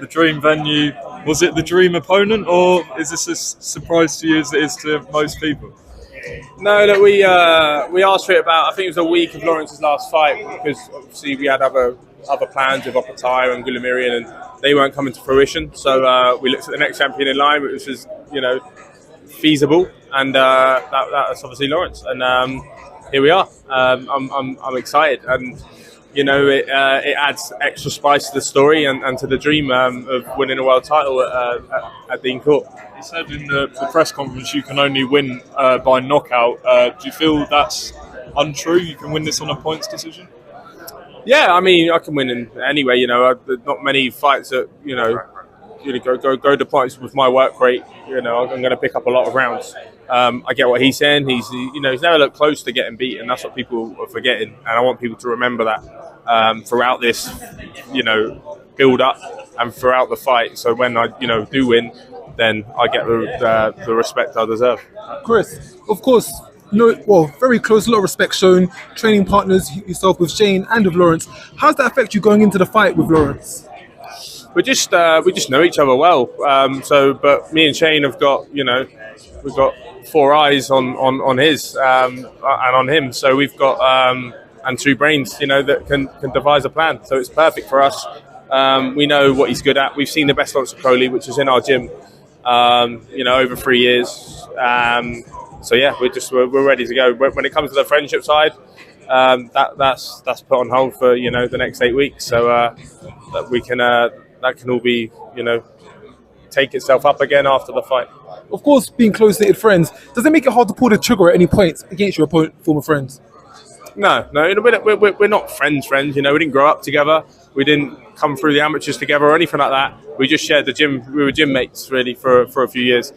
the dream venue. Was it the dream opponent, or is this a surprise to you as it is to most people? No, look, we asked for it about, I think it was a week of Lawrence's last fight, because obviously we had other plans with Opataya and Gulamirian, and they weren't coming to fruition. So we looked at the next champion in line, which was, feasible, and that's obviously Lawrence. And here we are. I'm excited, and it adds extra spice to the story and to the dream of winning a world title at Dean Court. You said in the press conference you can only win by knockout. Do you feel that's untrue? You can win this on a points decision? Yeah, I mean, I can win in anyway. Not many fights that go to points with my work rate. I'm going to pick up a lot of rounds. I get what he's saying. He's never looked close to getting beaten. That's what people are forgetting, and I want people to remember that throughout this, build up and throughout the fight. So when I, do win, then I get the respect I deserve. Chris, of course, very close, a lot of respect shown. Training partners, yourself with Shane and with Lawrence. How does that affect you going into the fight with Lawrence? We just know each other well. But me and Shane have got, we've got 4 eyes on his and on him. So we've got and 2 brains, that can devise a plan. So it's perfect for us. We know what he's good at. We've seen the best Lawrence Okolie, which is in our gym. Over 3 years. So yeah, we're ready to go. When it comes to the friendship side, that's put on hold for the next 8 weeks. So that we can that can all be take itself up again after the fight. Of course, being close-knitted friends, does it make it hard to pull the trigger at any point against your former friends? No, we're not friends. We didn't grow up together. We didn't come through the amateurs together or anything like that. We just shared the gym. We were gym mates really for a few years.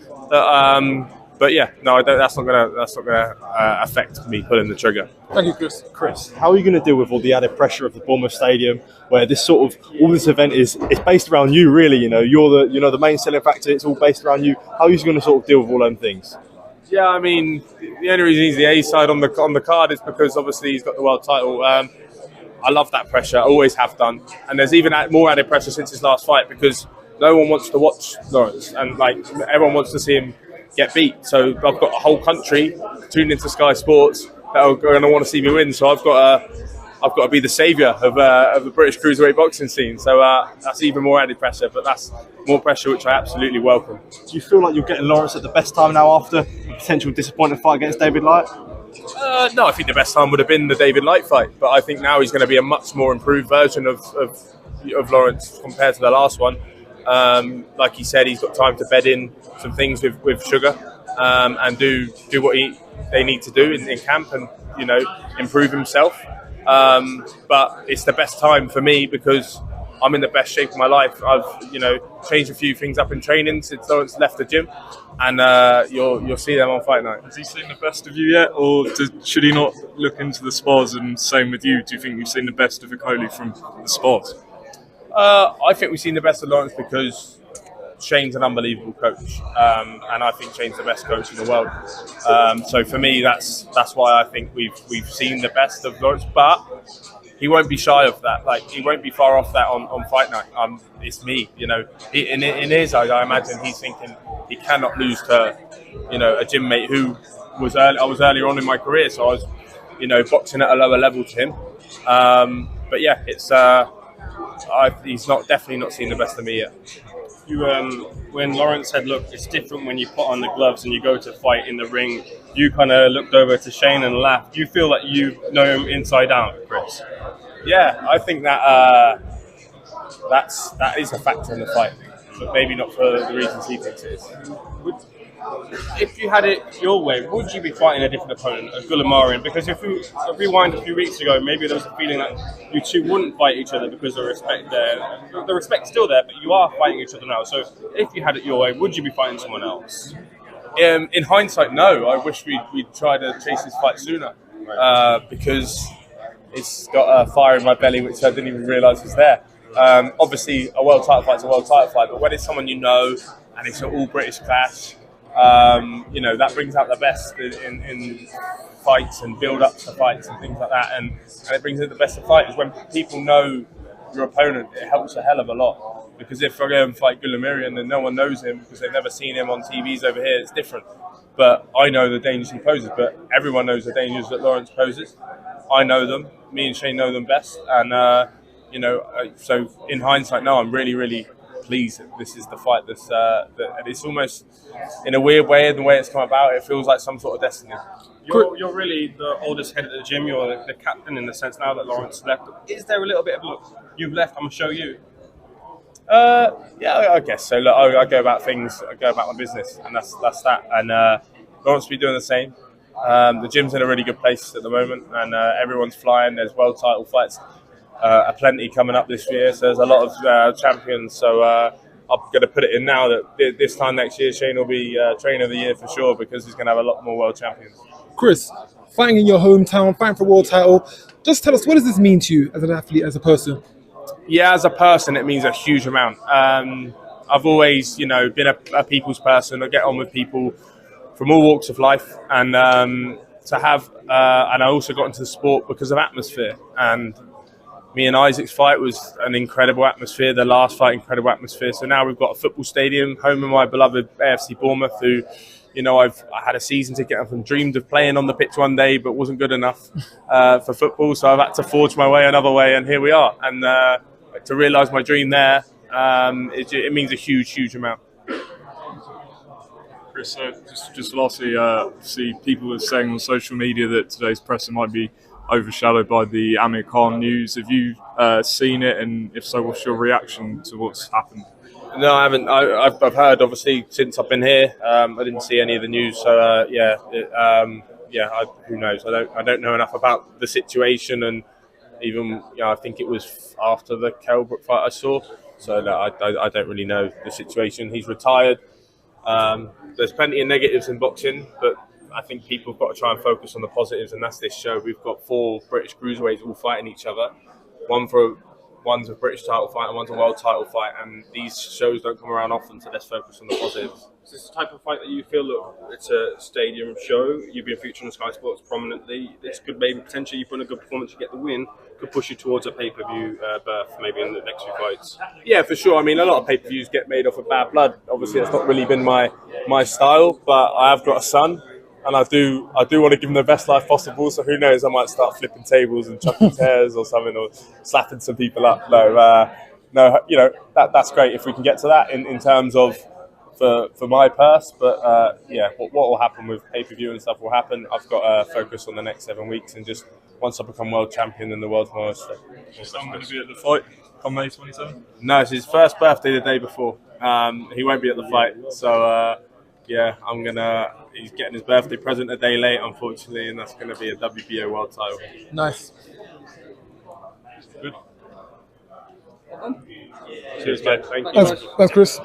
But yeah, no, that's not gonna affect me pulling the trigger. Thank you, Chris. Chris, how are you going to deal with all the added pressure of the Bournemouth Stadium, where all this event is based around you? Really, you're the main selling factor. It's all based around you. How are you going to sort of deal with all them things? Yeah, I mean, the only reason he's the A side on the card is because obviously he's got the world title. I love that pressure. I always have done, and there's even more added pressure since his last fight because no one wants to watch Lawrence, and everyone wants to see him get beat. So I've got a whole country tuned into Sky Sports that are going to want to see me win. So I've got to be the saviour of the British cruiserweight boxing scene. So that's even more added pressure, but that's more pressure which I absolutely welcome. Do you feel like you're getting Lawrence at the best time now after a potential disappointing fight against David Light? No, I think the best time would have been the David Light fight, but I think now he's going to be a much more improved version of Lawrence compared to the last one. Like he said, he's got time to bed in some things with Sugar and do what they need to do in camp and improve himself. But it's the best time for me because I'm in the best shape of my life. I've changed a few things up in training since Lawrence left the gym, and you'll see them on fight night. Has he seen the best of you yet, or should he not look into the spars? And same with you. Do you think you've seen the best of Okolie from the spars? I think we've seen the best of Lawrence because Shane's an unbelievable coach, and I think Shane's the best coach in the world. So for me, that's why I think we've seen the best of Lawrence. But he won't be shy of that. He won't be far off that on fight night. It's me, In his eyes, I imagine he's thinking he cannot lose to, a gym mate who was I was earlier on in my career, so I was, boxing at a lower level to him. But yeah, it's. He's definitely not seen the best of me yet. When Lawrence said, look, it's different when you put on the gloves and you go to fight in the ring, you kind of looked over to Shane and laughed. Do you feel that you know him inside out, Chris? Yeah, I think that is a factor in the fight, but maybe not for the reasons he thinks it is. If you had it your way, would you be fighting a different opponent, a Gulamirian? Because if we rewind a few weeks ago, maybe there was a feeling that you two wouldn't fight each other because of respect there. The respect's still there, but you are fighting each other now. So if you had it your way, would you be fighting someone else? In hindsight, no. I wish we'd tried to chase this fight sooner because it's got a fire in my belly which I didn't even realise was there. Obviously, a world title fight's a world title fight, but when it's someone you know and it's an all-British clash, that brings out the best in fights and build-ups to fights and things like that, and it brings out the best of fighters. When people know your opponent, it helps a hell of a lot. Because if I go and fight Billam-Smith and then no one knows him because they've never seen him on TVs over here, it's different. But I know the dangers he poses, but everyone knows the dangers that Lawrence poses. I know them. Me and Shane know them best. And, so in hindsight now, I'm really, really pleased that this is the fight that it's almost, in a weird way, the way it's come about, it feels like some sort of destiny. You're really the oldest head at the gym. You're the captain in the sense now that Lawrence left. Is there a little bit of, look, you've left, I'm going to show you? Yeah, I guess so. Look, I go about things, I go about my business, and that's that. And Lawrence will be doing the same. The gym's in a really good place at the moment, and everyone's flying. There's world title fights, plenty coming up this year, so there's a lot of champions. So I'm going to put it in now that this time next year, Shane will be trainer of the year for sure, because he's going to have a lot more world champions. Chris, fighting in your hometown, fighting for a world title, just tell us, what does this mean to you as an athlete, as a person? Yeah, as a person, it means a huge amount. I've always, been a people's person. I get on with people from all walks of life, and to have, and I also got into the sport because of atmosphere. And me and Isaac's fight was an incredible atmosphere. The last fight, incredible atmosphere. So now we've got a football stadium, home of my beloved AFC Bournemouth, who, I had a season ticket and dreamed of playing on the pitch one day, but wasn't good enough for football. So I've had to forge my way another way, and here we are. And to realise my dream there, it means a huge, huge amount. Chris, just lastly, see people are saying on social media that today's presser might be overshadowed by the Amir Khan news. Have you seen it, and if so, what's your reaction to what's happened? No, I haven't. I've heard, obviously, since I've been here. I didn't see any of the news, so who knows? I don't know enough about the situation, and even I think it was after the Kelbrook fight I saw. So no, I don't really know the situation. He's retired. There's plenty of negatives in boxing, but I think people have got to try and focus on the positives, and that's this show. We've got 4 British cruiserweights all fighting each other. One's a British title fight and one's a world title fight, and these shows don't come around often, so let's focus on the positives. Is this the type of fight that you feel, look, it's a stadium show, you've been featured on Sky Sports prominently, this could maybe potentially, you put in a good performance, you get the win, could push you towards a pay-per-view berth maybe in the next few fights? Yeah, for sure. I mean, a lot of pay-per-views get made off of bad blood. Obviously, that's not really been my style, but I have got a son, and I do want to give him the best life possible. So who knows? I might start flipping tables and chucking chairs or something, or slapping some people up. No, that's great if we can get to that in terms of for my purse. But what will happen with pay-per-view and stuff will happen. I've got to focus on the next 7 weeks, and just once I become world champion, then the world's my oyster. Is Sam going to be at the fight come May 27? No, it's his first birthday the day before. He won't be at the fight, so he's getting his birthday present a day late, unfortunately, and that's going to be a WBO world title. Nice. Good. Cheers, mate. Thank you. Thanks, Chris.